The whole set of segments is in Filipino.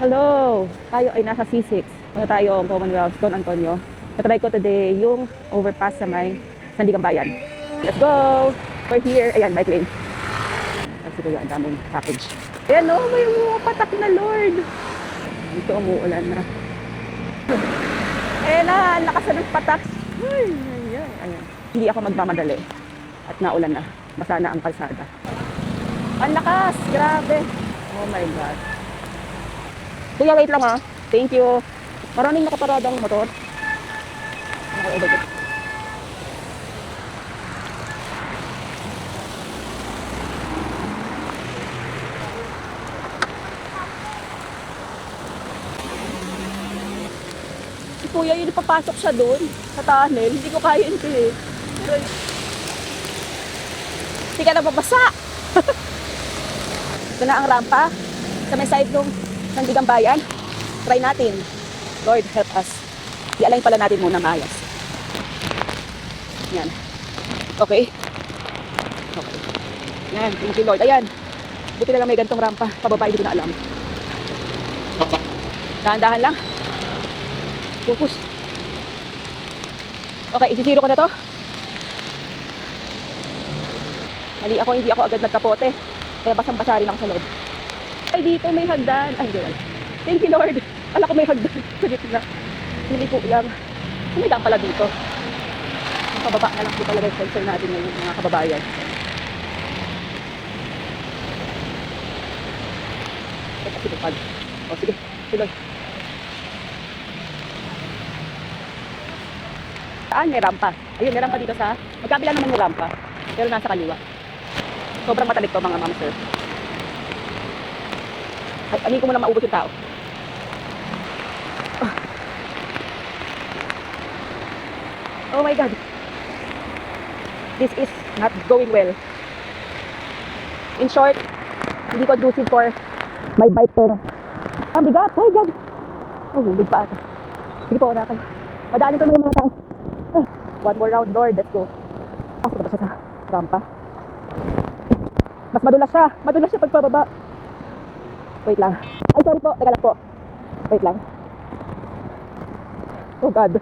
Hello! Tayo ay nasa C6. Ano tayo, Commonwealth, Don Antonio. Natry ko today yung overpass sa may Sandigan Bayan. Let's go! We're here. Ayan, bike lane. Kasi ko ang daming package. Ayan o, may mga patak na Lord. Dito umuulan na. Ayan na, lakas na ng patak. Ay, ayan, ayan. Hindi ako magmamadali. At naulan na. Basa na ang kalsada. Ang lakas! Grabe! Oh my God. Kuya, wait lang ha. Thank you. Maraming nakaparadang motor. Naka-overtake. Si Kuya, yun papasok siya doon sa tunnel. Hindi ko kaya yun eh. Pero hindi ka na babasa. Ito na ang rampa. Sa may side nung Sandigan Bayan. Try natin. Lord, help us. I-align pala natin muna maayos. Yan. Okay. Okay. Yan. Thank you, Lord. Ayan. Buti na lang may gantong rampa. Pababa, hindi ko na alam. Dahan-dahan lang. Focus. Okay, isisiro ko na to. Mali ako, hindi ako agad nagkapote. Kaya basang-basa rin ako sa loob. Ay, dito may hagdan. Ay, hindi wala. Thank you, Lord. Ala ko may hagdan sa gitna. Hindi ko lang. May daan pala dito. Ang pababa na lang po talaga yung sensor natin ngayon, mga kababayan. Ito kasi tupad. O, sige. Sige. Saan may rampa? Ayun, may rampa dito sa... Magkabila naman yung rampa. Pero nasa kaliwa. Sobrang matalik to mga ma'am, sir. Ay, anin ko muna maubos yung tao. Oh my God. This is not going well. In short, hindi conducive for my bike pero ang bigat. Oh my God. Oh, hulog pa ata. Sige po, oras kayo. Madaanin ko mga tao. One more round, Lord. Let's go. Pasok na ba siya sa rampa? Mas madulas siya. Madulas siya pagpababa. Wait lang. Ay, sorry po. Teka lang po. Wait lang. Oh God.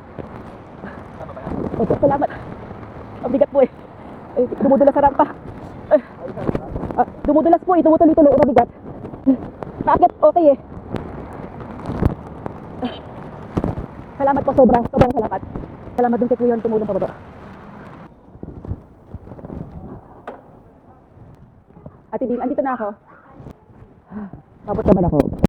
Okay, salamat. Ang bigat po eh. Ay, dumudulas sa rampa. Dumudulas po eh. Tumutuloy-tuloy. Ang bigat. Paakit. Okay eh. Salamat po. Sobrang salamat. Salamat dun kay Kuya tumulong pa baba. Ate Din, andito na ako. Tapos naman ako.